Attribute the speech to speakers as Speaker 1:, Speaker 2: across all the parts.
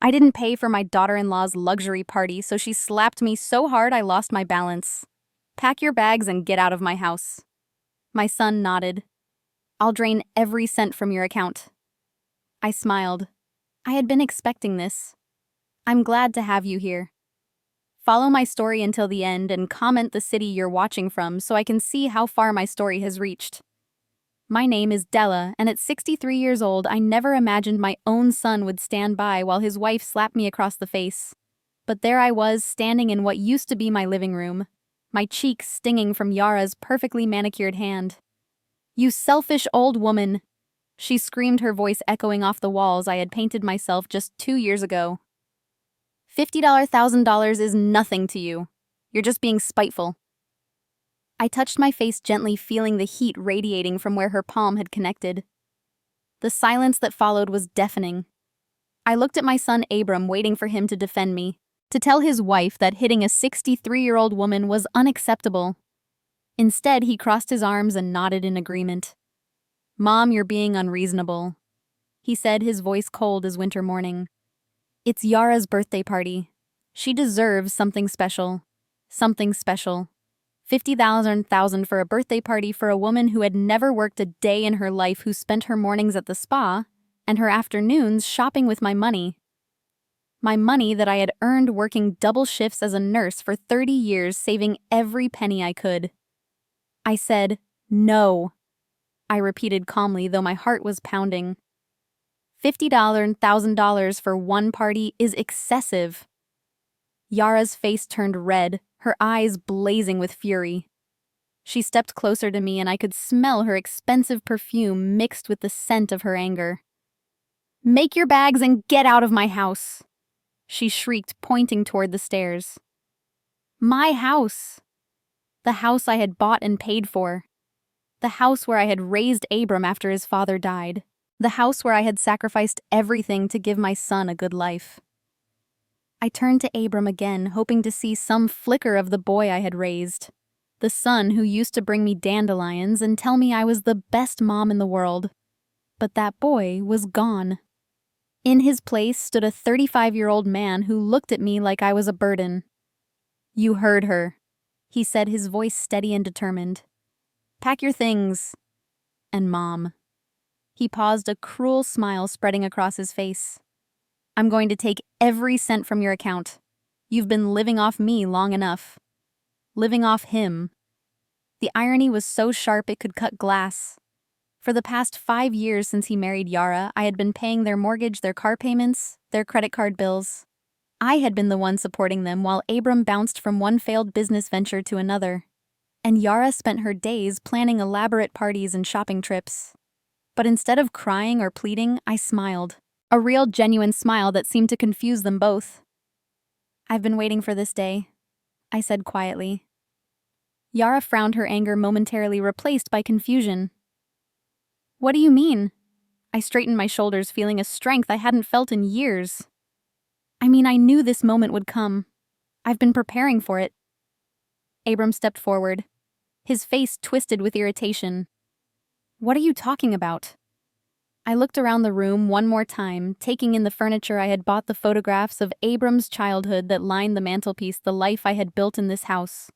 Speaker 1: I didn't pay for my daughter-in-law's luxury party, so she slapped me so hard I lost my balance. Pack your bags and get out of my house. My son nodded. I'll drain every cent from your account. I smiled. I had been expecting this. I'm glad to have you here. Follow my story until the end and comment the city you're watching from so I can see how far my story has reached. My name is Della, and at 63 years old, I never imagined my own son would stand by while his wife slapped me across the face. But there I was, standing in what used to be my living room, my cheeks stinging from Yara's perfectly manicured hand. "You selfish old woman!" She screamed, her voice echoing off the walls I had painted myself just 2 years ago. $50,000 is nothing to you. You're just being spiteful. I touched my face gently, feeling the heat radiating from where her palm had connected. The silence that followed was deafening. I looked at my son Abram, waiting for him to defend me, to tell his wife that hitting a 63-year-old woman was unacceptable. Instead, he crossed his arms and nodded in agreement. "Mom, you're being unreasonable," he said, his voice cold as winter morning. "It's Yara's birthday party. She deserves something special. Something special. $50,000 for a birthday party for a woman who had never worked a day in her life, who spent her mornings at the spa and her afternoons shopping with my money. My money that I had earned working double shifts as a nurse for 30 years, saving every penny I could. I said, "No," I repeated calmly, though my heart was pounding. $50,000 for one party is excessive. Yara's face turned red, her eyes blazing with fury. She stepped closer to me, and I could smell her expensive perfume mixed with the scent of her anger. "Make your bags and get out of my house," she shrieked, pointing toward the stairs. My house. The house I had bought and paid for. The house where I had raised Abram after his father died. The house where I had sacrificed everything to give my son a good life. I turned to Abram again, hoping to see some flicker of the boy I had raised. The son who used to bring me dandelions and tell me I was the best mom in the world. But that boy was gone. In his place stood a 35-year-old man who looked at me like I was a burden. "You heard her," he said, his voice steady and determined. "Pack your things. And Mom." He paused, a cruel smile spreading across his face. "I'm going to take every cent from your account. You've been living off me long enough. Living off him." The irony was so sharp it could cut glass. For the past 5 years since he married Yara, I had been paying their mortgage, their car payments, their credit card bills. I had been the one supporting them while Abram bounced from one failed business venture to another. And Yara spent her days planning elaborate parties and shopping trips. But instead of crying or pleading, I smiled. A real, genuine smile that seemed to confuse them both. "I've been waiting for this day," I said quietly. Yara frowned, her anger momentarily replaced by confusion. "What do you mean?" I straightened my shoulders, feeling a strength I hadn't felt in years. "I mean, I knew this moment would come. I've been preparing for it." Abram stepped forward, his face twisted with irritation. "What are you talking about?" I looked around the room one more time, taking in the furniture I had bought, the photographs of Abram's childhood that lined the mantelpiece, the life I had built in this house.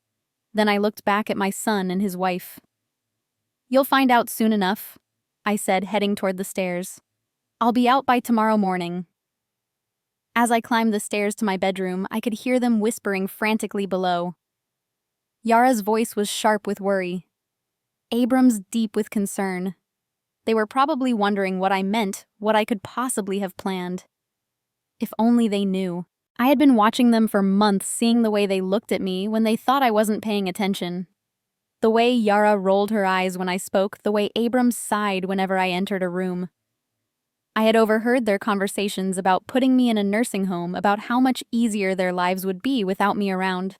Speaker 1: Then I looked back at my son and his wife. "You'll find out soon enough," I said, heading toward the stairs. "I'll be out by tomorrow morning." As I climbed the stairs to my bedroom, I could hear them whispering frantically below. Yara's voice was sharp with worry. Abram's deep with concern. They were probably wondering what I meant, what I could possibly have planned. If only they knew. I had been watching them for months, seeing the way they looked at me when they thought I wasn't paying attention. The way Yara rolled her eyes when I spoke, the way Abram sighed whenever I entered a room. I had overheard their conversations about putting me in a nursing home, about how much easier their lives would be without me around.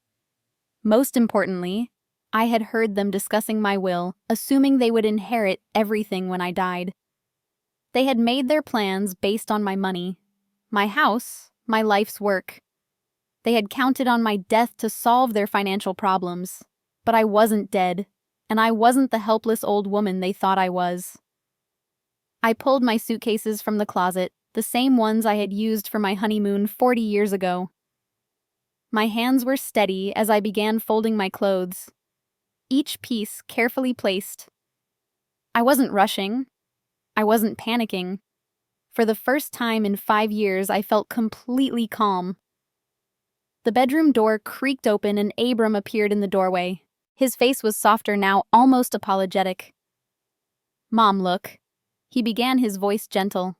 Speaker 1: Most importantly, I had heard them discussing my will, assuming they would inherit everything when I died. They had made their plans based on my money, my house, my life's work. They had counted on my death to solve their financial problems. But I wasn't dead, and I wasn't the helpless old woman they thought I was. I pulled my suitcases from the closet, the same ones I had used for my honeymoon 40 years ago. My hands were steady as I began folding my clothes, each piece carefully placed. I wasn't rushing. I wasn't panicking. For the first time in 5 years, I felt completely calm. The bedroom door creaked open and Abram appeared in the doorway. His face was softer now, almost apologetic. "Mom, look." He began, his voice gentle.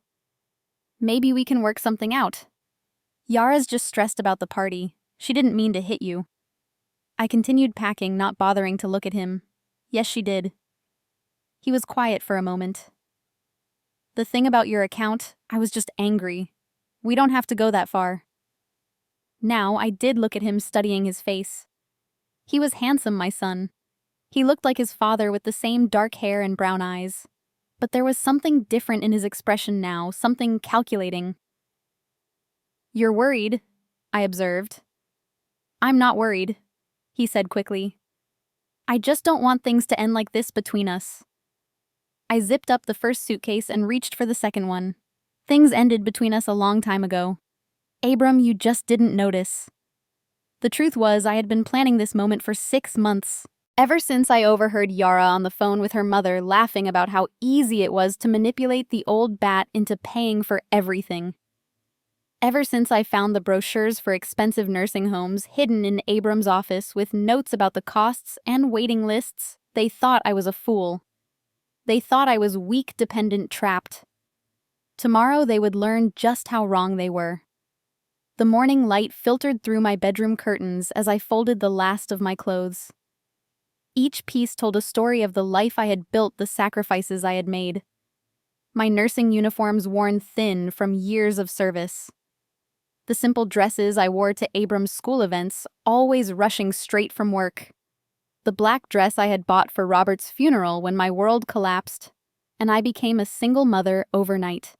Speaker 1: "Maybe we can work something out. Yara's just stressed about the party. She didn't mean to hit you." I continued packing, not bothering to look at him. Yes, she did. He was quiet for a moment. "The thing about your account, I was just angry. We don't have to go that far." Now I did look at him, studying his face. He was handsome, my son. He looked like his father with the same dark hair and brown eyes. But there was something different in his expression now, something calculating. "You're worried," I observed. "I'm not worried," he said quickly. "I just don't want things to end like this between us." I zipped up the first suitcase and reached for the second one. "Things ended between us a long time ago. Abram, you just didn't notice." The truth was, I had been planning this moment for 6 months. Ever since I overheard Yara on the phone with her mother laughing about how easy it was to manipulate the old bat into paying for everything. Ever since I found the brochures for expensive nursing homes hidden in Abram's office with notes about the costs and waiting lists, they thought I was a fool. They thought I was weak, dependent, trapped. Tomorrow they would learn just how wrong they were. The morning light filtered through my bedroom curtains as I folded the last of my clothes. Each piece told a story of the life I had built, the sacrifices I had made. My nursing uniforms worn thin from years of service. The simple dresses I wore to Abram's school events, always rushing straight from work. The black dress I had bought for Robert's funeral when my world collapsed, and I became a single mother overnight.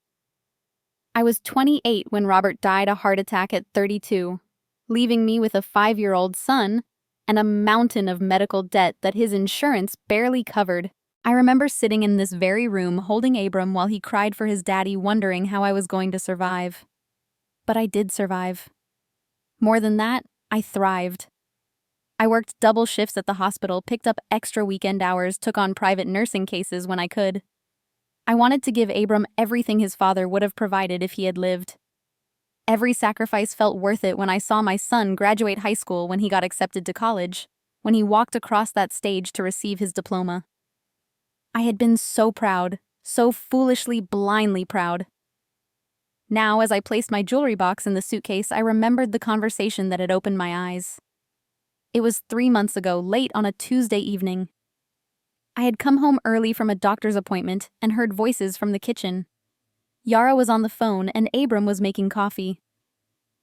Speaker 1: I was 28 when Robert died a heart attack at 32, leaving me with a 5-year-old son and a mountain of medical debt that his insurance barely covered. I remember sitting in this very room holding Abram while he cried for his daddy, wondering how I was going to survive. But I did survive. More than that, I thrived. I worked double shifts at the hospital, picked up extra weekend hours, took on private nursing cases when I could. I wanted to give Abram everything his father would have provided if he had lived. Every sacrifice felt worth it when I saw my son graduate high school, when he got accepted to college, when he walked across that stage to receive his diploma. I had been so proud, so foolishly, blindly proud. Now, as I placed my jewelry box in the suitcase, I remembered the conversation that had opened my eyes. It was 3 months ago, late on a Tuesday evening. I had come home early from a doctor's appointment and heard voices from the kitchen. Yara was on the phone and Abram was making coffee.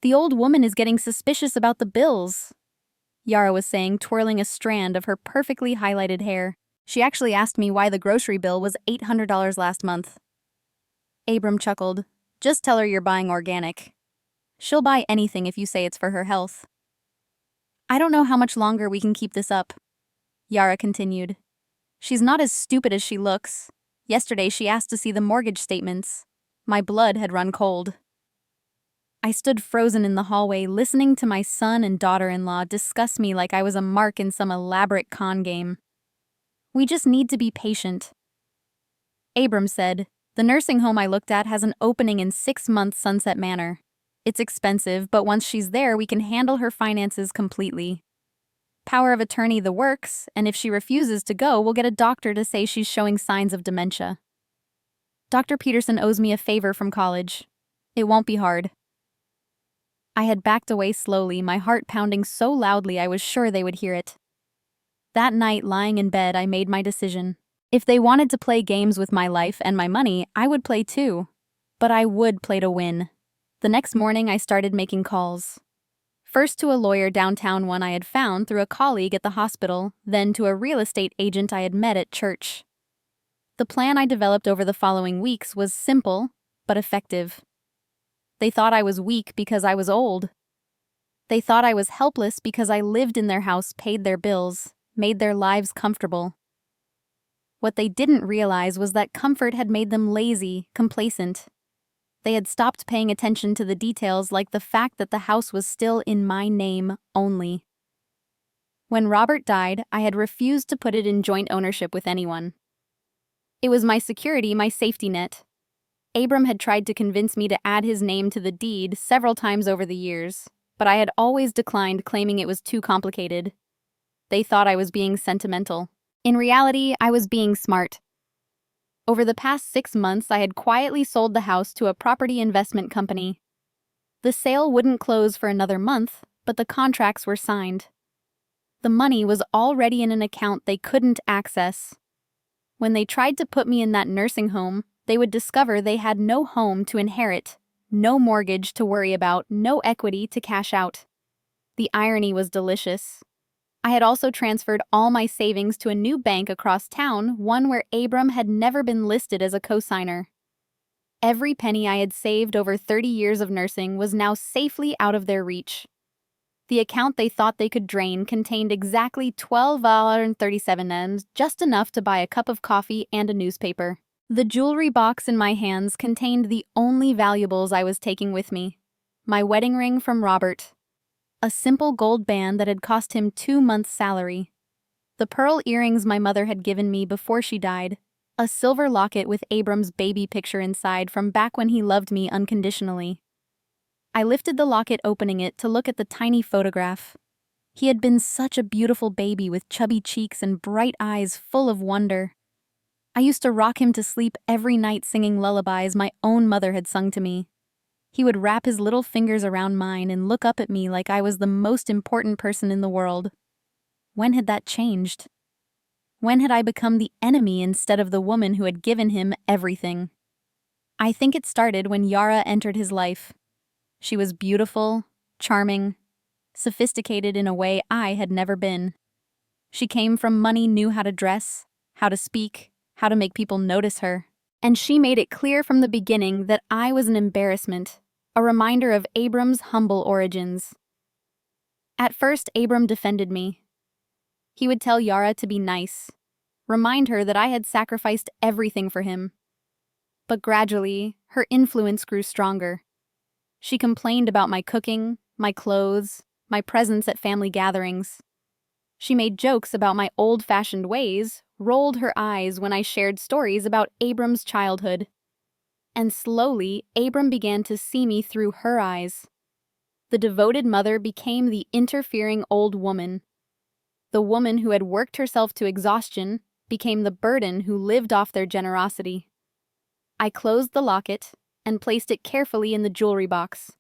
Speaker 1: "The old woman is getting suspicious about the bills," Yara was saying, twirling a strand of her perfectly highlighted hair. "She actually asked me why the grocery bill was $800 last month." Abram chuckled. "Just tell her you're buying organic. She'll buy anything if you say it's for her health." "I don't know how much longer we can keep this up," Yara continued. "She's not as stupid as she looks. Yesterday she asked to see the mortgage statements. My blood had run cold." I stood frozen in the hallway, listening to my son and daughter-in-law discuss me like I was a mark in some elaborate con game. "We just need to be patient." Abram said, "The nursing home I looked at has an opening in 6 months, Sunset Manor. It's expensive, but once she's there, we can handle her finances completely. Power of attorney the works, and if she refuses to go, we'll get a doctor to say she's showing signs of dementia. Dr. Peterson owes me a favor from college. It won't be hard." I had backed away slowly, my heart pounding so loudly I was sure they would hear it. That night, lying in bed, I made my decision. If they wanted to play games with my life and my money, I would play too. But I would play to win. The next morning, I started making calls. First to a lawyer downtown, one I had found through a colleague at the hospital, then to a real estate agent I had met at church. The plan I developed over the following weeks was simple, but effective. They thought I was weak because I was old. They thought I was helpless because I lived in their house, paid their bills, made their lives comfortable. What they didn't realize was that comfort had made them lazy, complacent. They had stopped paying attention to the details, like the fact that the house was still in my name only. When Robert died, I had refused to put it in joint ownership with anyone. It was my security, my safety net. Abram had tried to convince me to add his name to the deed several times over the years, but I had always declined, claiming it was too complicated. They thought I was being sentimental. In reality, I was being smart. Over the past 6 months, I had quietly sold the house to a property investment company. The sale wouldn't close for another month, but the contracts were signed. The money was already in an account they couldn't access. When they tried to put me in that nursing home, they would discover they had no home to inherit, no mortgage to worry about, no equity to cash out. The irony was delicious. I had also transferred all my savings to a new bank across town, one where Abram had never been listed as a cosigner. Every penny I had saved over 30 years of nursing was now safely out of their reach. The account they thought they could drain contained exactly $12.37, just enough to buy a cup of coffee and a newspaper. The jewelry box in my hands contained the only valuables I was taking with me: my wedding ring from Robert, a simple gold band that had cost him 2 months' salary, the pearl earrings my mother had given me before she died, a silver locket with Abram's baby picture inside from back when he loved me unconditionally. I lifted the locket, opening it to look at the tiny photograph. He had been such a beautiful baby with chubby cheeks and bright eyes full of wonder. I used to rock him to sleep every night singing lullabies my own mother had sung to me. He would wrap his little fingers around mine and look up at me like I was the most important person in the world. When had that changed? When had I become the enemy instead of the woman who had given him everything? I think it started when Yara entered his life. She was beautiful, charming, sophisticated in a way I had never been. She came from money, knew how to dress, how to speak, how to make people notice her. And she made it clear from the beginning that I was an embarrassment, a reminder of Abram's humble origins. At first, Abram defended me. He would tell Yara to be nice, remind her that I had sacrificed everything for him. But gradually, her influence grew stronger. She complained about my cooking, my clothes, my presence at family gatherings. She made jokes about my old-fashioned ways, rolled her eyes when I shared stories about Abram's childhood. And slowly, Abram began to see me through her eyes. The devoted mother became the interfering old woman. The woman who had worked herself to exhaustion became the burden who lived off their generosity. I closed the locket and placed it carefully in the jewelry box.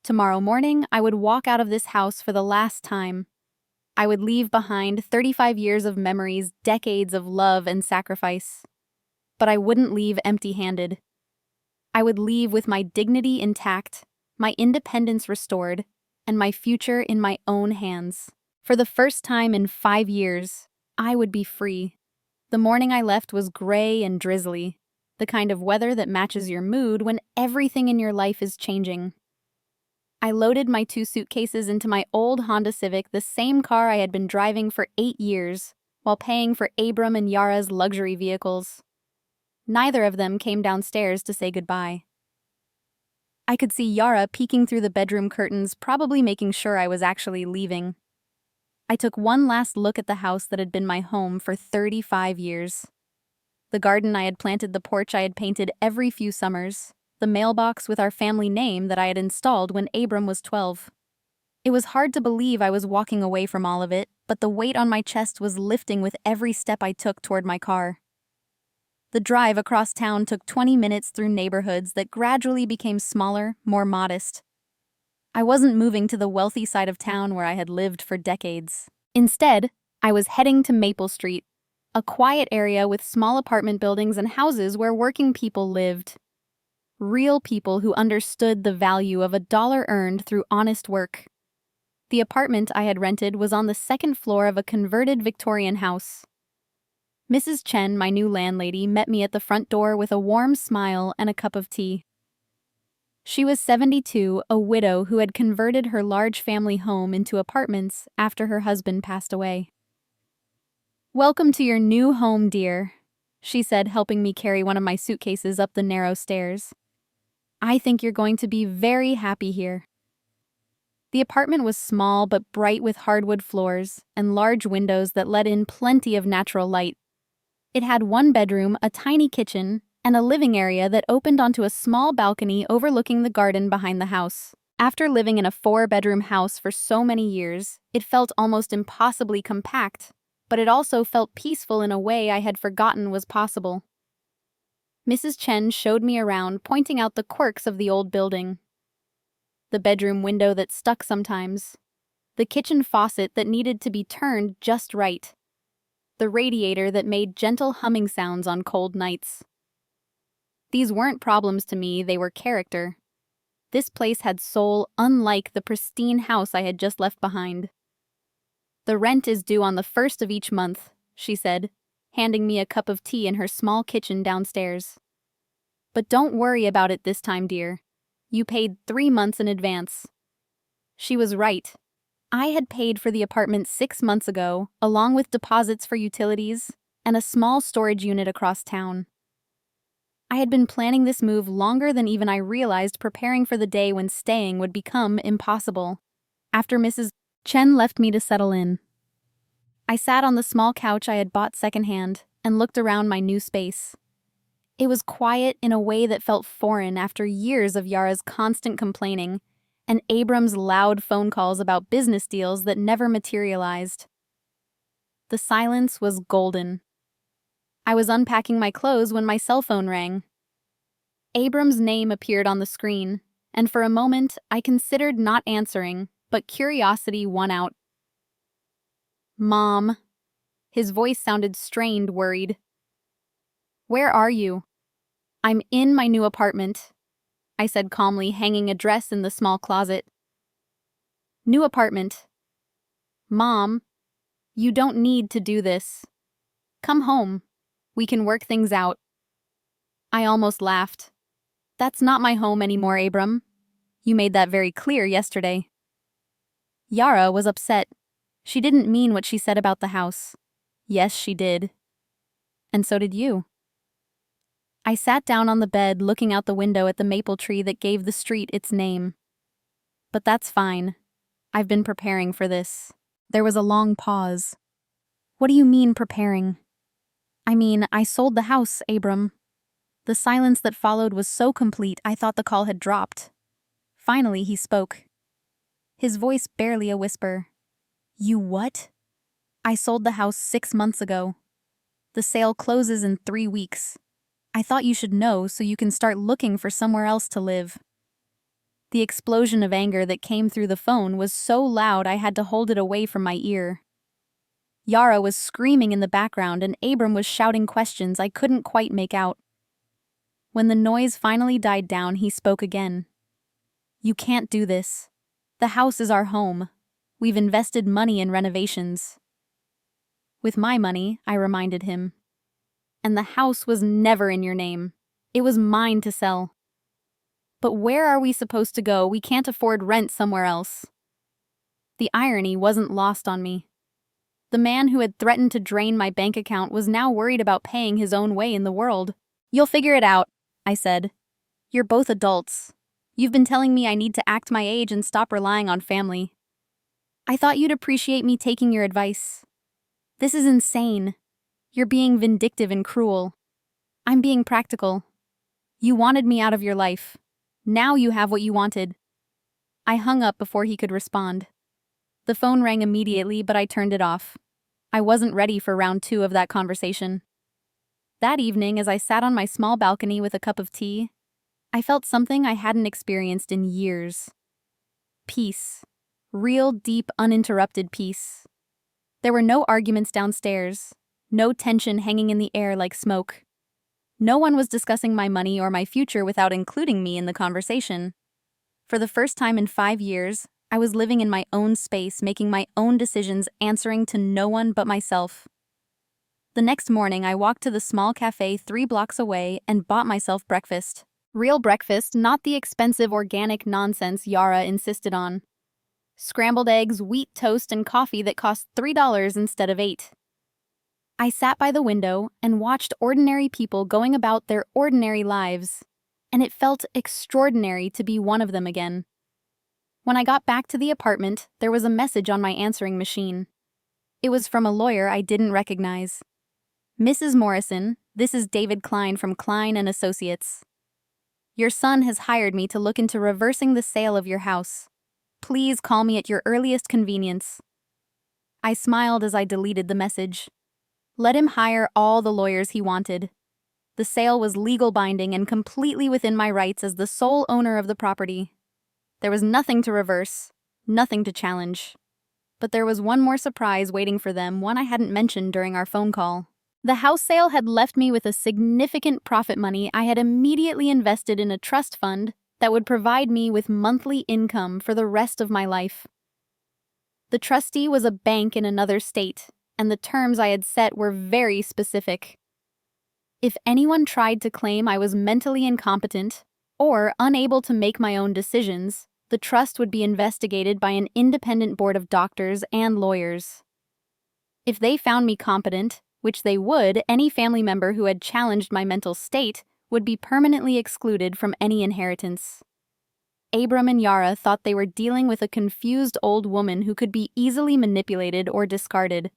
Speaker 1: Tomorrow morning, I would walk out of this house for the last time. I would leave behind 35 years of memories, decades of love and sacrifice. But I wouldn't leave empty-handed. I would leave with my dignity intact, my independence restored, and my future in my own hands. For the first time in 5 years, I would be free. The morning I left was gray and drizzly, the kind of weather that matches your mood when everything in your life is changing. I loaded my 2 suitcases into my old Honda Civic, the same car I had been driving for 8 years, while paying for Abram and Yara's luxury vehicles. Neither of them came downstairs to say goodbye. I could see Yara peeking through the bedroom curtains, probably making sure I was actually leaving. I took one last look at the house that had been my home for 35 years. The garden I had planted, the porch I had painted every few summers, the mailbox with our family name that I had installed when Abram was 12. It was hard to believe I was walking away from all of it, but the weight on my chest was lifting with every step I took toward my car. The drive across town took 20 minutes through neighborhoods that gradually became smaller, more modest. I wasn't moving to the wealthy side of town where I had lived for decades. Instead, I was heading to Maple Street, a quiet area with small apartment buildings and houses where working people lived. Real people who understood the value of a dollar earned through honest work. The apartment I had rented was on the 2nd floor of a converted Victorian house. Mrs. Chen, my new landlady, met me at the front door with a warm smile and a cup of tea. She was 72, a widow who had converted her large family home into apartments after her husband passed away. "Welcome to your new home, dear," she said, helping me carry one of my suitcases up the narrow stairs. I think you're going to be very happy here." The apartment was small but bright with hardwood floors and large windows that let in plenty of natural light. It had one bedroom, a tiny kitchen, and a living area that opened onto a small balcony overlooking the garden behind the house. After living in a 4-bedroom house for so many years, it felt almost impossibly compact, but it also felt peaceful in a way I had forgotten was possible. Mrs. Chen showed me around, pointing out the quirks of the old building. The bedroom window that stuck sometimes, the kitchen faucet that needed to be turned just right, the radiator that made gentle humming sounds on cold nights. These weren't problems to me, they were character. This place had soul, unlike the pristine house I had just left behind. "The rent is due on the 1st of each month," she said, handing me a cup of tea in her small kitchen downstairs. "But don't worry about it this time, dear. You paid 3 months in advance." She was right. I had paid for the apartment 6 months ago, along with deposits for utilities and a small storage unit across town. I had been planning this move longer than even I realized, preparing for the day when staying would become impossible. After Mrs. Chen left me to settle in, I sat on the small couch I had bought secondhand and looked around my new space. It was quiet in a way that felt foreign after years of Yara's constant complaining and Abram's loud phone calls about business deals that never materialized. The silence was golden. I was unpacking my clothes when my cell phone rang. Abram's name appeared on the screen, and for a moment I considered not answering, but curiosity won out. "Mom." His voice sounded strained, worried. "Where are you?" "I'm in my new apartment," I said calmly, hanging a dress in the small closet. "New apartment." "Mom, you don't need to do this. Come home. We can work things out." I almost laughed. "That's not my home anymore, Abram. You made that very clear yesterday." Yara was upset. She didn't mean what she said about the house. Yes, she did. And so did you. I sat down on the bed, looking out the window at the maple tree that gave the street its name. "But that's fine. I've been preparing for this." There was a long pause. "What do you mean, preparing?" "I mean, I sold the house, Abram." The silence that followed was so complete I thought the call had dropped. Finally, he spoke. His voice barely a whisper. "You what?" "I sold the house 6 months ago. The sale closes in 3 weeks. I thought you should know so you can start looking for somewhere else to live." The explosion of anger that came through the phone was so loud I had to hold it away from my ear. Yara was screaming in the background and Abram was shouting questions I couldn't quite make out. When the noise finally died down, he spoke again. "You can't do this. The house is our home. We've invested money in renovations." "With my money," I reminded him. "And the house was never in your name. It was mine to sell." "But where are we supposed to go? We can't afford rent somewhere else." The irony wasn't lost on me. The man who had threatened to drain my bank account was now worried about paying his own way in the world. "You'll figure it out," I said. "You're both adults. You've been telling me I need to act my age and stop relying on family. I thought you'd appreciate me taking your advice. This is insane. You're being vindictive and cruel. I'm being practical. You wanted me out of your life. Now you have what you wanted." I hung up before he could respond. The phone rang immediately, but I turned it off. I wasn't ready for round 2 of that conversation. That evening, as I sat on my small balcony with a cup of tea, I felt something I hadn't experienced in years. Peace. Real, deep, uninterrupted peace. There were no arguments downstairs, no tension hanging in the air like smoke. No one was discussing my money or my future without including me in the conversation. For the first time in 5 years, I was living in my own space, making my own decisions, answering to no one but myself. The next morning, I walked to the small cafe 3 blocks away and bought myself breakfast. Real breakfast, not the expensive organic nonsense Yara insisted on. Scrambled eggs, wheat toast, and coffee that cost $3 instead of $8. I sat by the window and watched ordinary people going about their ordinary lives. and it felt extraordinary to be one of them again. When I got back to the apartment, there was a message on my answering machine. It was from a lawyer I didn't recognize. "Mrs. Morrison, this is David Klein from Klein and Associates. Your son has hired me to look into reversing the sale of your house. Please call me at your earliest convenience." I smiled as I deleted the message. Let him hire all the lawyers he wanted. The sale was legal binding and completely within my rights as the sole owner of the property. There was nothing to reverse, nothing to challenge. But there was one more surprise waiting for them, one I hadn't mentioned during our phone call. The house sale had left me with a significant profit money I had immediately invested in a trust fund that would provide me with monthly income for the rest of my life. The trustee was a bank in another state, and the terms I had set were very specific. If anyone tried to claim I was mentally incompetent or unable to make my own decisions, the trust would be investigated by an independent board of doctors and lawyers. If they found me competent, which they would, any family member who had challenged my mental state would be permanently excluded from any inheritance. Abram and Yara thought they were dealing with a confused old woman who could be easily manipulated or discarded.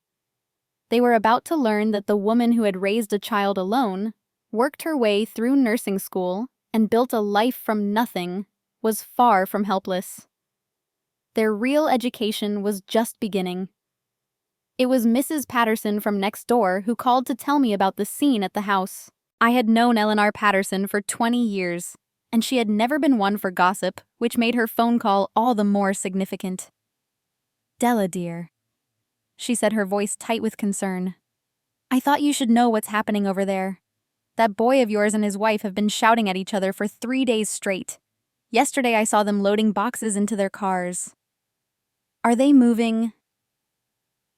Speaker 1: They were about to learn that the woman who had raised a child alone, worked her way through nursing school, and built a life from nothing, was far from helpless. Their real education was just beginning. It was Mrs. Patterson from next door who called to tell me about the scene at the house. I had known Eleanor Patterson for 20 years, and she had never been one for gossip, which made her phone call all the more significant. "Della, dear," she said, her voice tight with concern. "I thought you should know what's happening over there. That boy of yours and his wife have been shouting at each other for 3 days straight. Yesterday I saw them loading boxes into their cars. Are they moving?"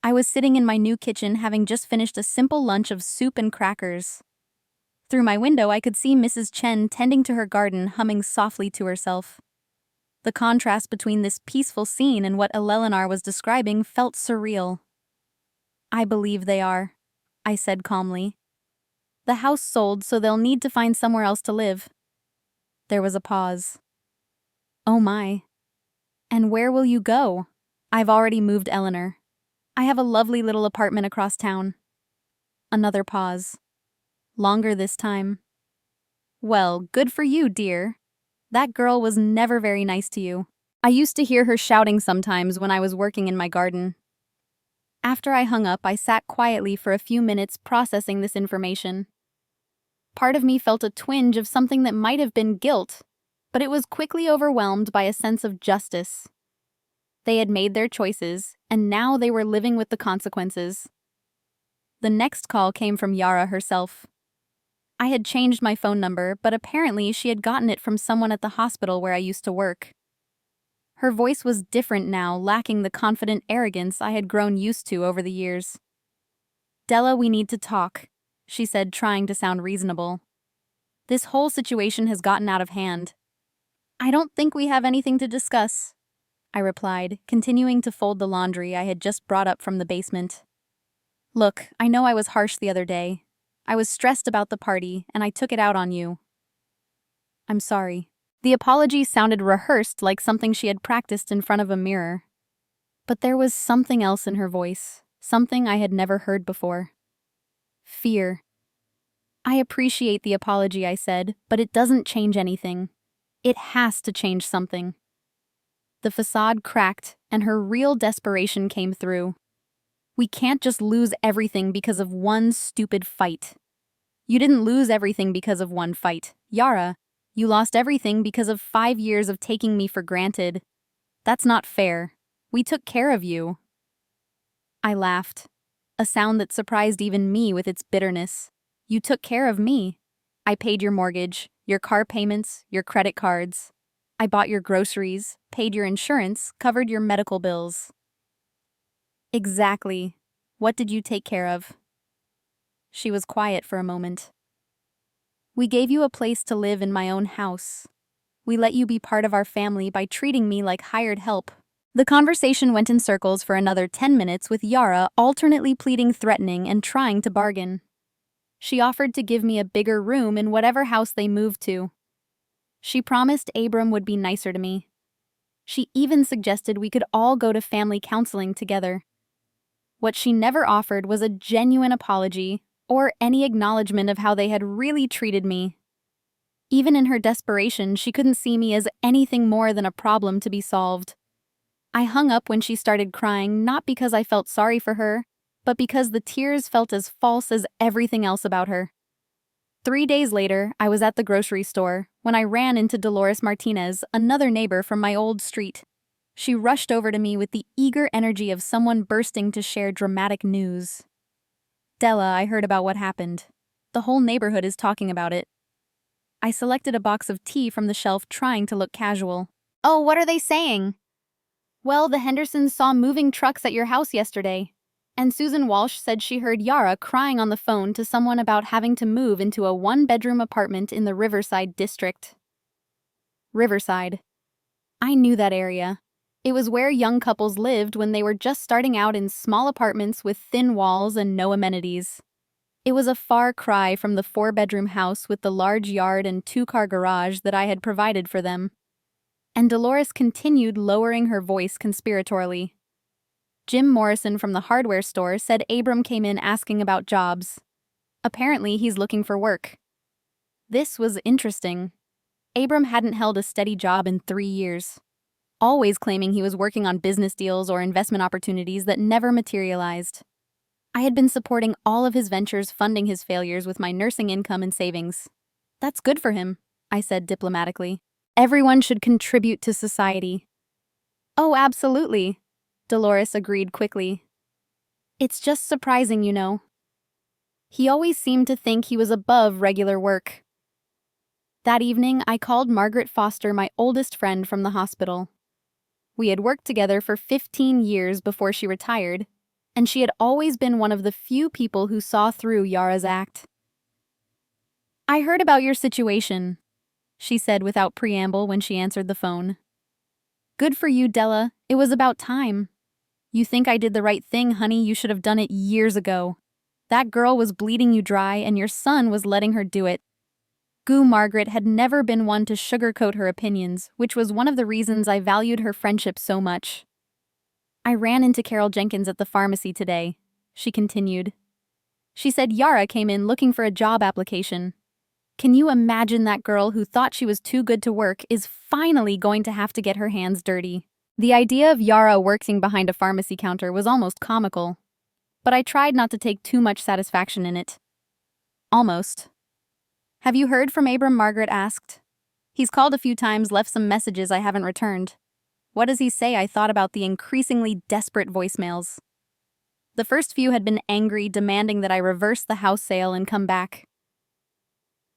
Speaker 1: I was sitting in my new kitchen having just finished a simple lunch of soup and crackers. Through my window I could see Mrs. Chen tending to her garden, humming softly to herself. The contrast between this peaceful scene and what Eleanor was describing felt surreal. "I believe they are," I said calmly. "The house sold, so they'll need to find somewhere else to live." There was a pause. "Oh my. And where will you go?" "I've already moved Eleanor. I have a lovely little apartment across town." Another pause. Longer this time. "Well, good for you, dear. That girl was never very nice to you. I used to hear her shouting sometimes when I was working in my garden." After I hung up, I sat quietly for a few minutes processing this information. Part of me felt a twinge of something that might have been guilt, but it was quickly overwhelmed by a sense of justice. They had made their choices, and now they were living with the consequences. The next call came from Yara herself. I had changed my phone number, but apparently she had gotten it from someone at the hospital where I used to work. Her voice was different now, lacking the confident arrogance I had grown used to over the years. "Della, we need to talk," she said, trying to sound reasonable. "This whole situation has gotten out of hand." "I don't think we have anything to discuss," I replied, continuing to fold the laundry I had just brought up from the basement. "Look, I know I was harsh the other day. I was stressed about the party, and I took it out on you. I'm sorry." The apology sounded rehearsed, like something she had practiced in front of a mirror. But there was something else in her voice, something I had never heard before. Fear. "I appreciate the apology," I said, "but it doesn't change anything. It has to change something." The facade cracked, and her real desperation came through. "We can't just lose everything because of one stupid fight." "You didn't lose everything because of one fight, Yara. You lost everything because of 5 years of taking me for granted. That's not fair. We took care of you." I laughed, a sound that surprised even me with its bitterness. "You took care of me. I paid your mortgage, your car payments, your credit cards. I bought your groceries, paid your insurance, covered your medical bills." "Exactly. What did you take care of?" She was quiet for a moment. "We gave you a place to live in my own house. We let you be part of our family by treating me like hired help." The conversation went in circles for another 10 minutes, with Yara alternately pleading threatening and trying to bargain. She offered to give me a bigger room in whatever house they moved to. She promised Abram would be nicer to me. She even suggested we could all go to family counseling together. What she never offered was a genuine apology or any acknowledgement of how they had really treated me. Even in her desperation, she couldn't see me as anything more than a problem to be solved. I hung up when she started crying, not because I felt sorry for her, but because the tears felt as false as everything else about her. 3 days later, I was at the grocery store when I ran into Dolores Martinez, another neighbor from my old street. She rushed over to me with the eager energy of someone bursting to share dramatic news. "Della, I heard about what happened. The whole neighborhood is talking about it." I selected a box of tea from the shelf, trying to look casual. "Oh, what are they saying?" "Well, the Hendersons saw moving trucks at your house yesterday. And Susan Walsh said she heard Yara crying on the phone to someone about having to move into a one-bedroom apartment in the Riverside district." Riverside. I knew that area. It was where young couples lived when they were just starting out in small apartments with thin walls and no amenities. It was a far cry from the 4-bedroom house with the large yard and 2-car garage that I had provided for them. And Dolores continued, lowering her voice conspiratorially. "Jim Morrison from the hardware store said Abram came in asking about jobs. Apparently, he's looking for work." This was interesting. Abram hadn't held a steady job in 3 years, always claiming he was working on business deals or investment opportunities that never materialized. I had been supporting all of his ventures, funding his failures with my nursing income and savings. "That's good for him," I said diplomatically. "Everyone should contribute to society." "Oh, absolutely," Dolores agreed quickly. "It's just surprising, you know. He always seemed to think he was above regular work." That evening, I called Margaret Foster, my oldest friend from the hospital. We had worked together for 15 years before she retired, and she had always been one of the few people who saw through Yara's act. "I heard about your situation," she said without preamble when she answered the phone. "Good for you, Della. It was about time. You think I did the right thing, honey. You should have done it years ago. That girl was bleeding you dry, and your son was letting her do it." Margaret had never been one to sugarcoat her opinions, which was one of the reasons I valued her friendship so much. "I ran into Carol Jenkins at the pharmacy today," she continued. "She said Yara came in looking for a job application. Can you imagine that girl who thought she was too good to work is finally going to have to get her hands dirty?" The idea of Yara working behind a pharmacy counter was almost comical, but I tried not to take too much satisfaction in it. "Almost." "Have you heard from Abram?" Margaret asked. "He's called a few times, left some messages I haven't returned." "What does he say?" I thought about the increasingly desperate voicemails. The first few had been angry, demanding that I reverse the house sale and come back.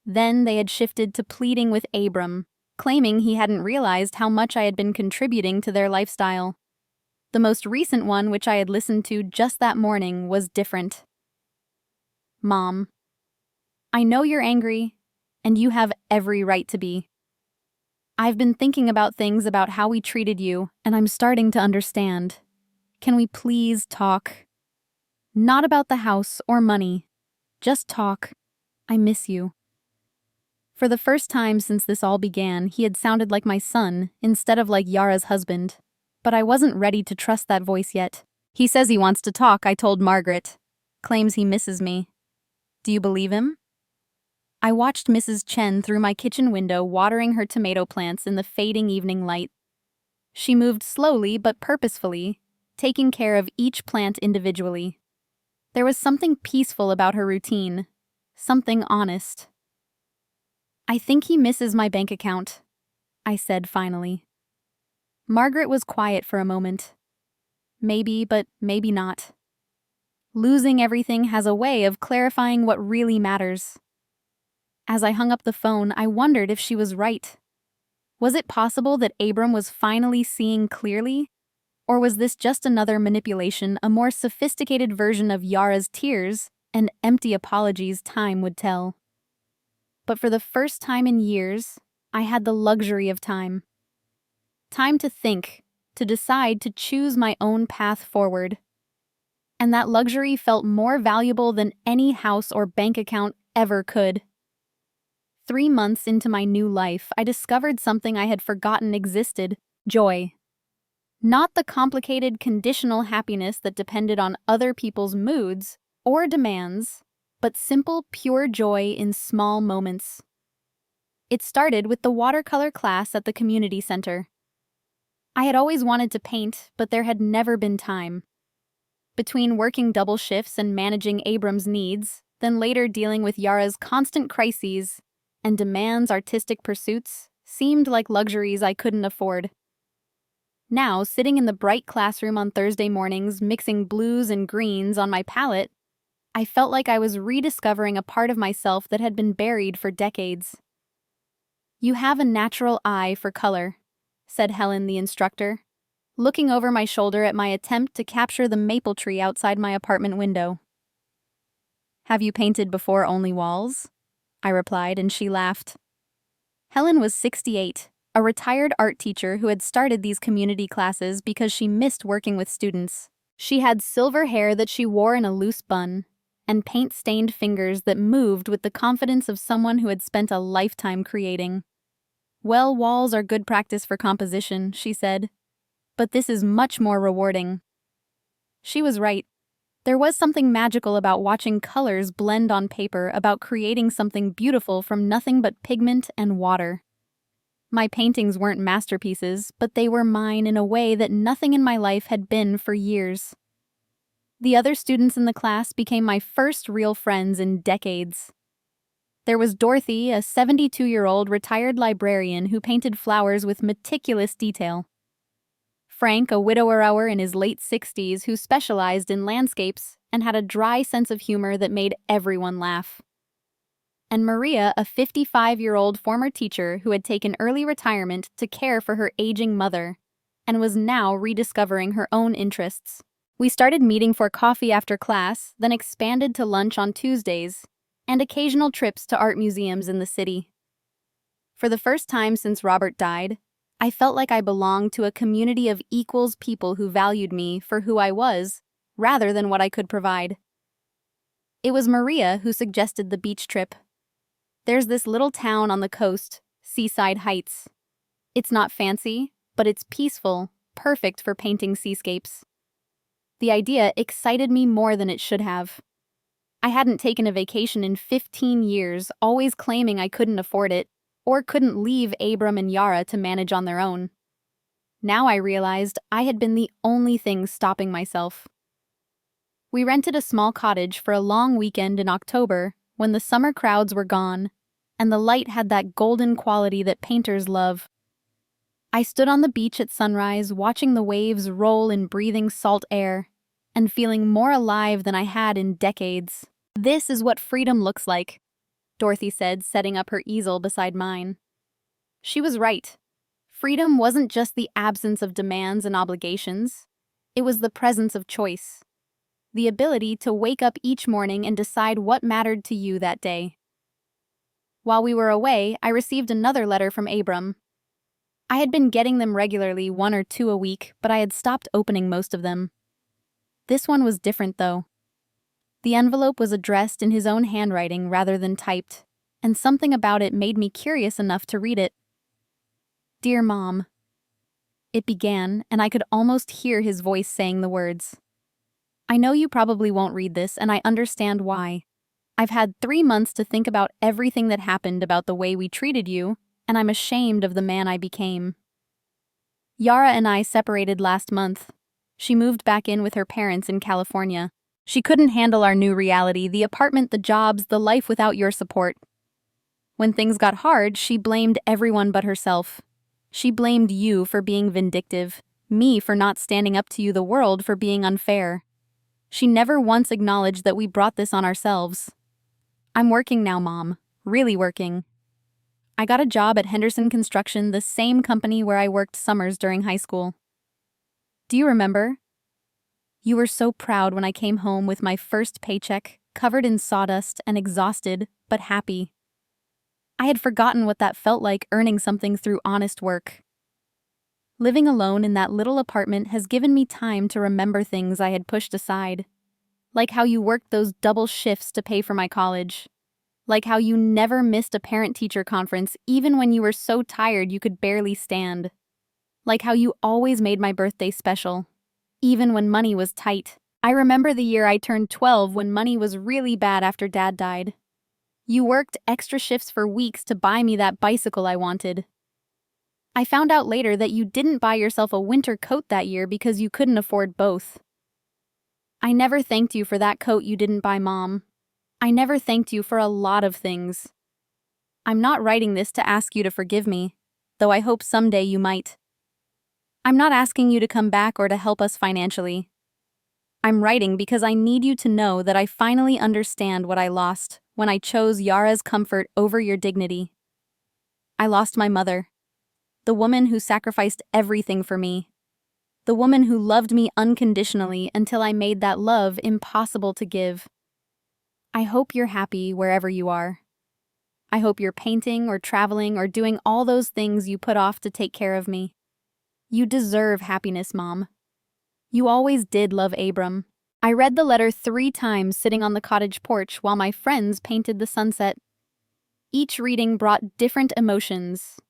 Speaker 1: Then they had shifted to pleading with Abram, claiming he hadn't realized how much I had been contributing to their lifestyle. The most recent one, which I had listened to just that morning, was different. "Mom, I know you're angry, and you have every right to be. I've been thinking about things about how we treated you, and I'm starting to understand. Can we please talk? Not about the house or money. Just talk. I miss you." For the first time since this all began, he had sounded like my son instead of like Yara's husband. But I wasn't ready to trust that voice yet. "He says he wants to talk," I told Margaret. "Claims he misses me." "Do you believe him?" I watched Mrs. Chen through my kitchen window, watering her tomato plants in the fading evening light. She moved slowly but purposefully, taking care of each plant individually. There was something peaceful about her routine, something honest. "I think he misses my bank account," I said finally. Margaret was quiet for a moment. Maybe, but maybe not. Losing everything has a way of clarifying what really matters. As I hung up the phone, I wondered if she was right. Was it possible that Abram was finally seeing clearly? Or was this just another manipulation, a more sophisticated version of Yara's tears and empty apologies time would tell? But for the first time in years, I had the luxury of time. Time to think, to decide, to choose my own path forward. And that luxury felt more valuable than any house or bank account ever could. 3 months into my new life, I discovered something I had forgotten existed: joy. Not the complicated, conditional happiness that depended on other people's moods or demands, but simple, pure joy in small moments. It started with the watercolor class at the community center. I had always wanted to paint, but there had never been time. Between working double shifts and managing Abram's needs, then later dealing with Yara's constant crises and demands artistic pursuits, seemed like luxuries I couldn't afford. Now, sitting in the bright classroom on Thursday mornings, mixing blues and greens on my palette, I felt like I was rediscovering a part of myself that had been buried for decades. "You have a natural eye for color," said Helen, the instructor, looking over my shoulder at my attempt to capture the maple tree outside my apartment window. "Have you painted before only walls?" I replied, and she laughed. Helen was 68, a retired art teacher who had started these community classes because she missed working with students. She had silver hair that she wore in a loose bun, and paint-stained fingers that moved with the confidence of someone who had spent a lifetime creating. "Well, walls are good practice for composition," she said, "but this is much more rewarding." She was right. There was something magical about watching colors blend on paper, about creating something beautiful from nothing but pigment and water. My paintings weren't masterpieces, but they were mine in a way that nothing in my life had been for years. The other students in the class became my first real friends in decades. There was Dorothy, a 72-year-old retired librarian who painted flowers with meticulous detail. Frank, a widower in his late 60s who specialized in landscapes and had a dry sense of humor that made everyone laugh. And Maria, a 55-year-old former teacher who had taken early retirement to care for her aging mother and was now rediscovering her own interests. We started meeting for coffee after class, then expanded to lunch on Tuesdays, and occasional trips to art museums in the city. For the first time since Robert died, I felt like I belonged to a community of equals, people who valued me for who I was, rather than what I could provide. It was Maria who suggested the beach trip. There's this little town on the coast, Seaside Heights. It's not fancy, but it's peaceful, perfect for painting seascapes. The idea excited me more than it should have. I hadn't taken a vacation in 15 years, always claiming I couldn't afford it, or couldn't leave Abram and Yara to manage on their own. Now I realized I had been the only thing stopping myself. We rented a small cottage for a long weekend in October when the summer crowds were gone, and the light had that golden quality that painters love. I stood on the beach at sunrise, watching the waves roll in breathing salt air, and feeling more alive than I had in decades. "This is what freedom looks like," Dorothy said, setting up her easel beside mine. She was right. Freedom wasn't just the absence of demands and obligations. It was the presence of choice. The ability to wake up each morning and decide what mattered to you that day. While we were away, I received another letter from Abram. I had been getting them regularly, 1 or 2 a week, but I had stopped opening most of them. This one was different, though. The envelope was addressed in his own handwriting rather than typed, and something about it made me curious enough to read it. "Dear Mom," it began, and I could almost hear his voice saying the words. "I know you probably won't read this, and I understand why. I've had 3 months to think about everything that happened, about the way we treated you, and I'm ashamed of the man I became. Yara and I separated last month. She moved back in with her parents in California. She couldn't handle our new reality, the apartment, the jobs, the life without your support. When things got hard, she blamed everyone but herself. She blamed you for being vindictive, me for not standing up to you, the world for being unfair. She never once acknowledged that we brought this on ourselves. I'm working now, Mom. Really working. I got a job at Henderson Construction, the same company where I worked summers during high school. Do you remember? You were so proud when I came home with my first paycheck, covered in sawdust and exhausted, but happy. I had forgotten what that felt like, earning something through honest work. Living alone in that little apartment has given me time to remember things I had pushed aside, like how you worked those double shifts to pay for my college. Like how you never missed a parent-teacher conference even when you were so tired you could barely stand. Like how you always made my birthday special, even when money was tight. I remember the year I turned 12 when money was really bad after Dad died. You worked extra shifts for weeks to buy me that bicycle I wanted. I found out later that you didn't buy yourself a winter coat that year because you couldn't afford both. I never thanked you for that coat you didn't buy Mom. I never thanked you for a lot of things. I'm not writing this to ask you to forgive me, though I hope someday you might. I'm not asking you to come back or to help us financially. I'm writing because I need you to know that I finally understand what I lost when I chose Yara's comfort over your dignity. I lost my mother, the woman who sacrificed everything for me, the woman who loved me unconditionally until I made that love impossible to give. I hope you're happy wherever you are. I hope you're painting or traveling or doing all those things you put off to take care of me. You deserve happiness, Mom. You always did love Abram. I read the letter 3 times sitting on the cottage porch while my friends painted the sunset. Each reading brought different emotions: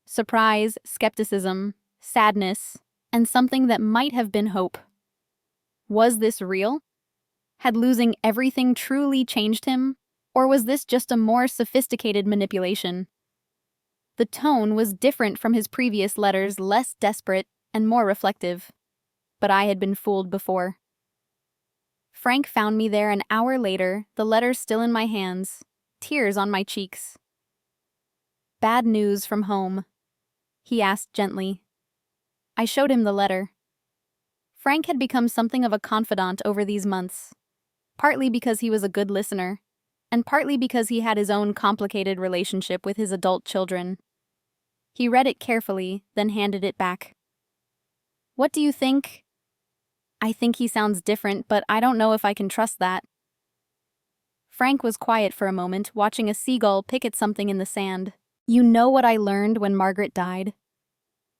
Speaker 1: surprise, skepticism, sadness, and something that might have been hope. Was this real? Had losing everything truly changed him? Or was this just a more sophisticated manipulation? The tone was different from his previous letters, less desperate and more reflective. But I had been fooled before. Frank found me there an hour later, the letter still in my hands, tears on my cheeks. "Bad news from home?" he asked gently. I showed him the letter. Frank had become something of a confidant over these months, partly because he was a good listener, and partly because he had his own complicated relationship with his adult children. He read it carefully, then handed it back. "What do you think?" "I think he sounds different, but I don't know if I can trust that." Frank was quiet for a moment, watching a seagull pick at something in the sand. "You know what I learned when Margaret died?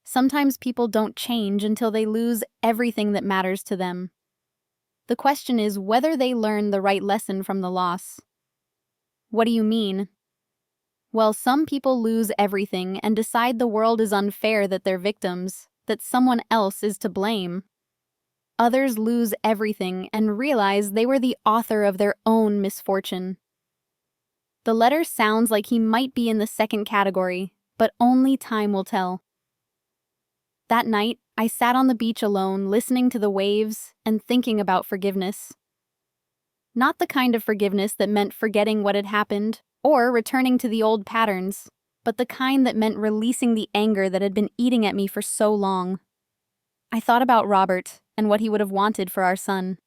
Speaker 1: Sometimes people don't change until they lose everything that matters to them. The question is whether they learn the right lesson from the loss." "What do you mean?" "Well, some people lose everything and decide the world is unfair, that they're victims, that someone else is to blame. Others lose everything and realize they were the author of their own misfortune." The letter sounds like he might be in the second category, but only time will tell. That night, I sat on the beach alone, listening to the waves and thinking about forgiveness. Not the kind of forgiveness that meant forgetting what had happened or returning to the old patterns, but the kind that meant releasing the anger that had been eating at me for so long. I thought about Robert and what he would have wanted for our son.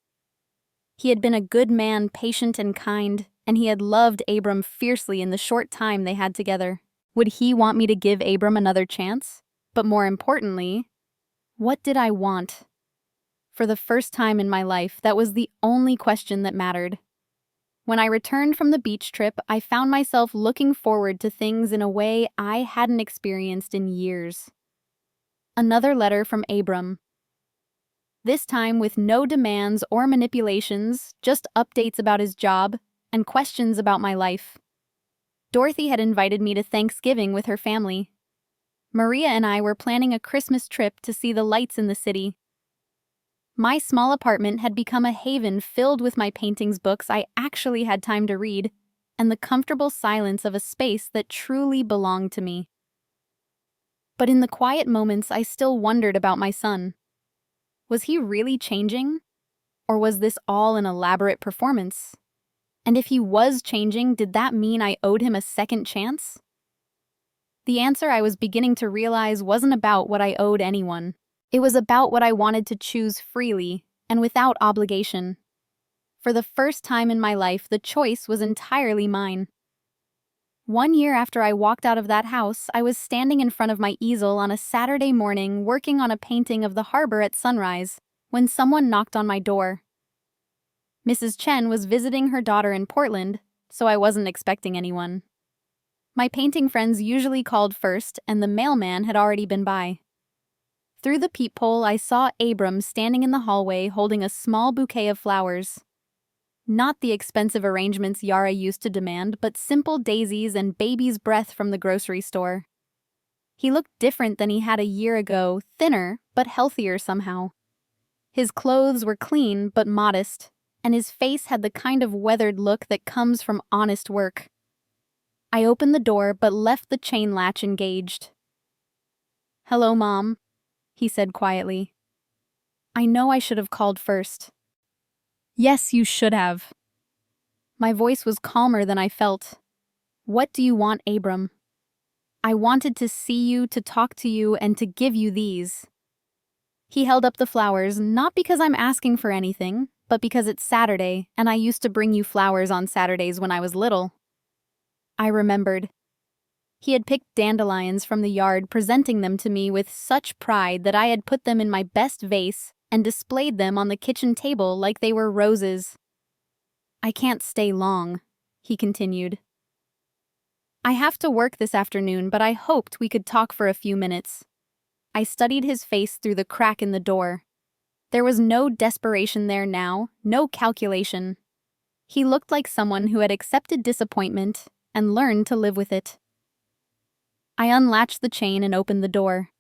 Speaker 1: He had been a good man, patient and kind, and he had loved Abram fiercely in the short time they had together. Would he want me to give Abram another chance? But more importantly, what did I want? For the first time in my life, that was the only question that mattered. When I returned from the beach trip, I found myself looking forward to things in a way I hadn't experienced in years. Another letter from Abram. This time with no demands or manipulations, just updates about his job and questions about my life. Dorothy had invited me to Thanksgiving with her family. Maria and I were planning a Christmas trip to see the lights in the city. My small apartment had become a haven filled with my paintings, books I actually had time to read, and the comfortable silence of a space that truly belonged to me. But in the quiet moments, I still wondered about my son. Was he really changing? Or was this all an elaborate performance? And if he was changing, did that mean I owed him a second chance? The answer, I was beginning to realize, wasn't about what I owed anyone. It was about what I wanted to choose freely and without obligation. For the first time in my life, the choice was entirely mine. 1 year after I walked out of that house, I was standing in front of my easel on a Saturday morning working on a painting of the harbor at sunrise when someone knocked on my door. Mrs. Chen was visiting her daughter in Portland, so I wasn't expecting anyone. My painting friends usually called first, and the mailman had already been by. Through the peephole, I saw Abram standing in the hallway holding a small bouquet of flowers. Not the expensive arrangements Yara used to demand, but simple daisies and baby's breath from the grocery store. He looked different than he had a year ago, thinner, but healthier somehow. His clothes were clean, but modest, and his face had the kind of weathered look that comes from honest work. I opened the door, but left the chain latch engaged. "Hello, Mom," he said quietly. I know I should have called first. Yes, you should have. My voice was calmer than I felt. What do you want, Abram? I wanted to see you, to talk to you, and to give you these. He held up the flowers, not because I'm asking for anything, but because it's Saturday, and I used to bring you flowers on Saturdays when I was little. I remembered. He had picked dandelions from the yard, presenting them to me with such pride that I had put them in my best vase and displayed them on the kitchen table like they were roses. I can't stay long, he continued. I have to work this afternoon, but I hoped we could talk for a few minutes. I studied his face through the crack in the door. There was no desperation there now, no calculation. He looked like someone who had accepted disappointment and learned to live with it. I unlatched the chain and opened the door.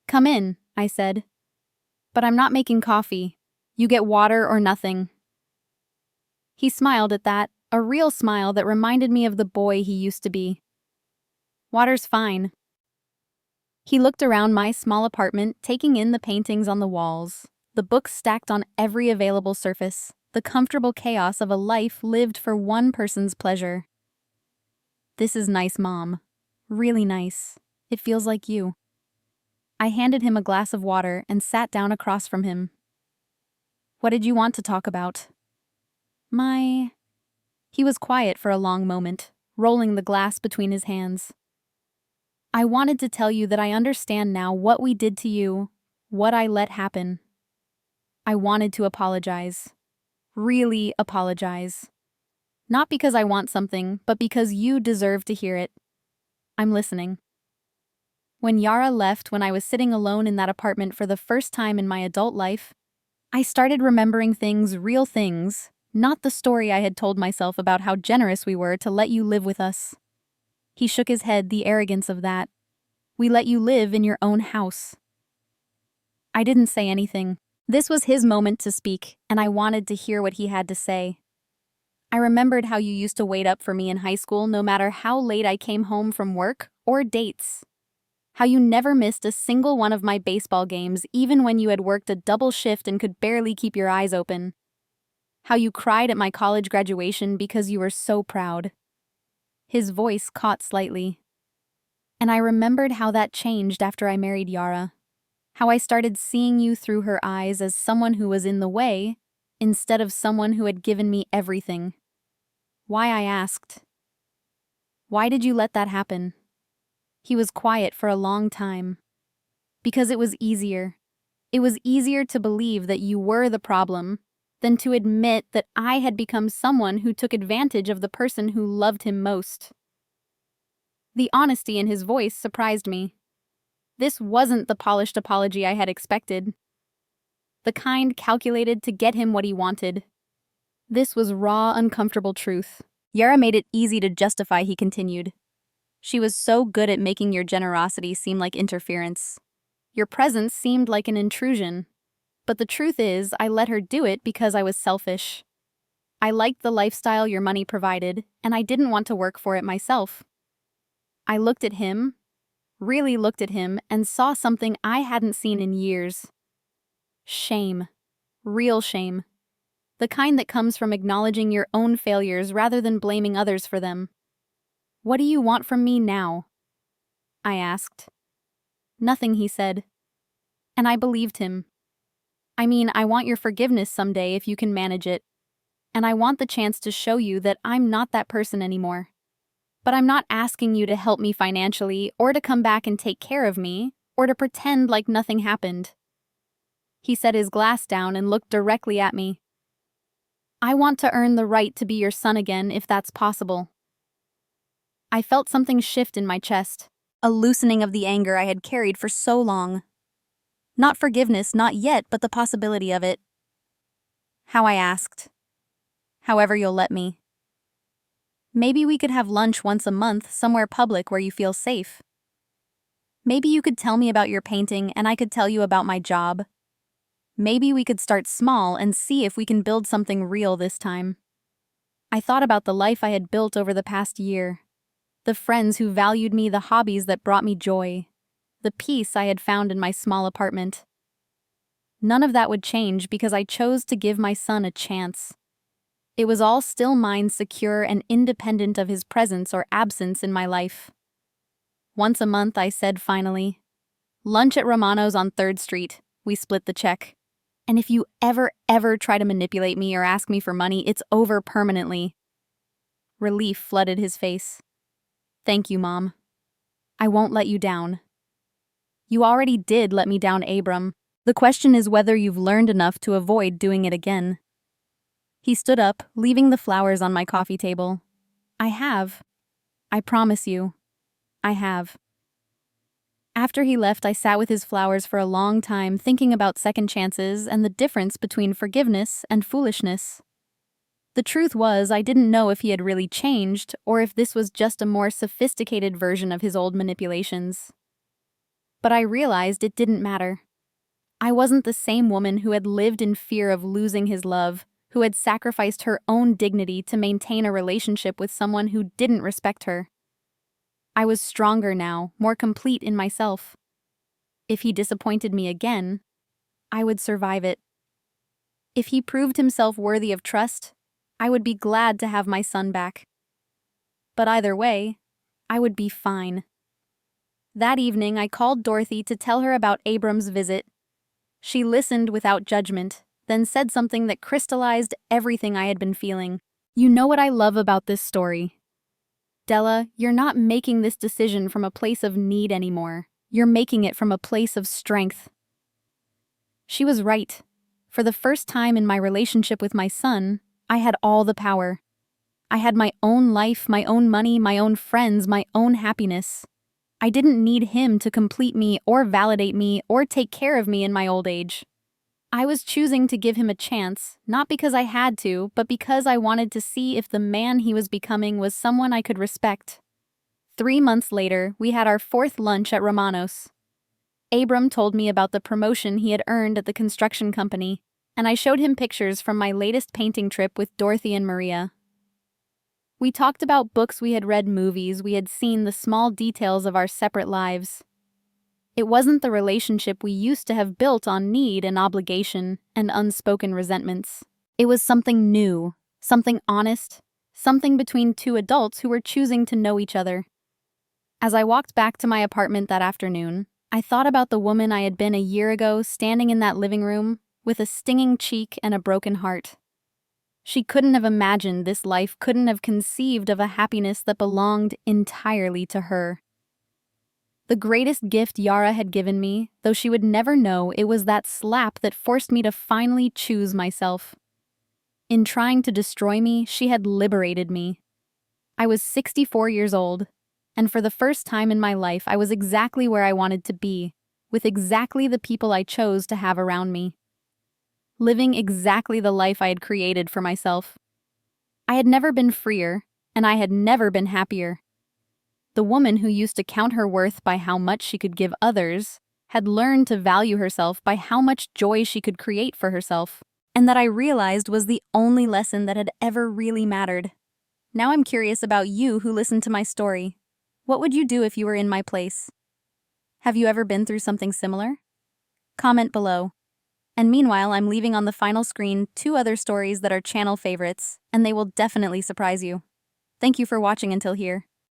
Speaker 1: "Come in," I said. "But I'm not making coffee. You get water or nothing." He smiled at that, a real smile that reminded me of the boy he used to be. "Water's fine." He looked around my small apartment, taking in the paintings on the walls, the books stacked on every available surface, the comfortable chaos of a life lived for one person's pleasure. "This is nice, Mom. Really nice. It feels like you." I handed him a glass of water and sat down across from him. "What did you want to talk about?" He was quiet for a long moment, rolling the glass between his hands. "I wanted to tell you that I understand now what we did to you, what I let happen. I wanted to apologize. Really apologize. Not because I want something, but because you deserve to hear it. I'm listening." When Yara left, when I was sitting alone in that apartment for the first time in my adult life, I started remembering things, real things, not the story I had told myself about how generous we were to let you live with us. He shook his head, the arrogance of that. "We let you live in your own house." I didn't say anything. This was his moment to speak, and I wanted to hear what he had to say. I remembered how you used to wait up for me in high school no matter how late I came home from work or dates. How you never missed a single one of my baseball games, even when you had worked a double shift and could barely keep your eyes open. How you cried at my college graduation because you were so proud. His voice caught slightly. And I remembered how that changed after I married Yara. How I started seeing you through her eyes as someone who was in the way, instead of someone who had given me everything. Why, I asked. Why did you let that happen? He was quiet for a long time. Because it was easier. It was easier to believe that you were the problem than to admit that I had become someone who took advantage of the person who loved him most. The honesty in his voice surprised me. This wasn't the polished apology I had expected. The kind calculated to get him what he wanted. This was raw, uncomfortable truth. Yara made it easy to justify, he continued. She was so good at making your generosity seem like interference. Your presence seemed like an intrusion. But the truth is, I let her do it because I was selfish. I liked the lifestyle your money provided, and I didn't want to work for it myself. I looked at him, really looked at him, and saw something I hadn't seen in years. Shame. Real shame. The kind that comes from acknowledging your own failures rather than blaming others for them. "What do you want from me now?" I asked. "Nothing," he said. And I believed him. I want your forgiveness someday if you can manage it. And I want the chance to show you that I'm not that person anymore. But I'm not asking you to help me financially or to come back and take care of me or to pretend like nothing happened. He set his glass down and looked directly at me. I want to earn the right to be your son again if that's possible. I felt something shift in my chest, a loosening of the anger I had carried for so long. Not forgiveness, not yet, but the possibility of it. How, I asked. However you'll let me. Maybe we could have lunch once a month somewhere public where you feel safe. Maybe you could tell me about your painting and I could tell you about my job. Maybe we could start small and see if we can build something real this time. I thought about the life I had built over the past year, the friends who valued me, the hobbies that brought me joy, the peace I had found in my small apartment. None of that would change because I chose to give my son a chance. It was all still mine, secure and independent of his presence or absence in my life. Once a month, I said finally, lunch at Romano's on 3rd Street. We split the check. And if you ever try to manipulate me or ask me for money, it's over permanently. Relief flooded his face. Thank you, Mom. I won't let you down. You already did let me down, Abram. The question is whether you've learned enough to avoid doing it again. He stood up, leaving the flowers on my coffee table. I have. I promise you. I have. After he left, I sat with his flowers for a long time, thinking about second chances and the difference between forgiveness and foolishness. The truth was, I didn't know if he had really changed or if this was just a more sophisticated version of his old manipulations. But I realized it didn't matter. I wasn't the same woman who had lived in fear of losing his love, who had sacrificed her own dignity to maintain a relationship with someone who didn't respect her. I was stronger now, more complete in myself. If he disappointed me again, I would survive it. If he proved himself worthy of trust, I would be glad to have my son back. But either way, I would be fine. That evening, I called Dorothy to tell her about Abram's visit. She listened without judgment, then said something that crystallized everything I had been feeling. You know what I love about this story? Della, you're not making this decision from a place of need anymore. You're making it from a place of strength. She was right. For the first time in my relationship with my son, I had all the power. I had my own life, my own money, my own friends, my own happiness. I didn't need him to complete me or validate me or take care of me in my old age. I was choosing to give him a chance, not because I had to, but because I wanted to see if the man he was becoming was someone I could respect. 3 months later, we had our 4th lunch at Romano's. Abram told me about the promotion he had earned at the construction company, and I showed him pictures from my latest painting trip with Dorothy and Maria. We talked about books we had read, movies we had seen, the small details of our separate lives. It wasn't the relationship we used to have built on need and obligation and unspoken resentments. It was something new, something honest, something between 2 adults who were choosing to know each other. As I walked back to my apartment that afternoon, I thought about the woman I had been a year ago, standing in that living room with a stinging cheek and a broken heart. She couldn't have imagined this life, couldn't have conceived of a happiness that belonged entirely to her. The greatest gift Yara had given me, though she would never know, it was that slap that forced me to finally choose myself. In trying to destroy me, she had liberated me. I was 64 years old, and for the first time in my life, I was exactly where I wanted to be, with exactly the people I chose to have around me. Living exactly the life I had created for myself. I had never been freer, and I had never been happier. The woman who used to count her worth by how much she could give others had learned to value herself by how much joy she could create for herself, and that I realized was the only lesson that had ever really mattered. Now I'm curious about you who listened to my story. What would you do if you were in my place? Have you ever been through something similar? Comment below. And meanwhile, I'm leaving on the final screen 2 other stories that are channel favorites, and they will definitely surprise you. Thank you for watching until here.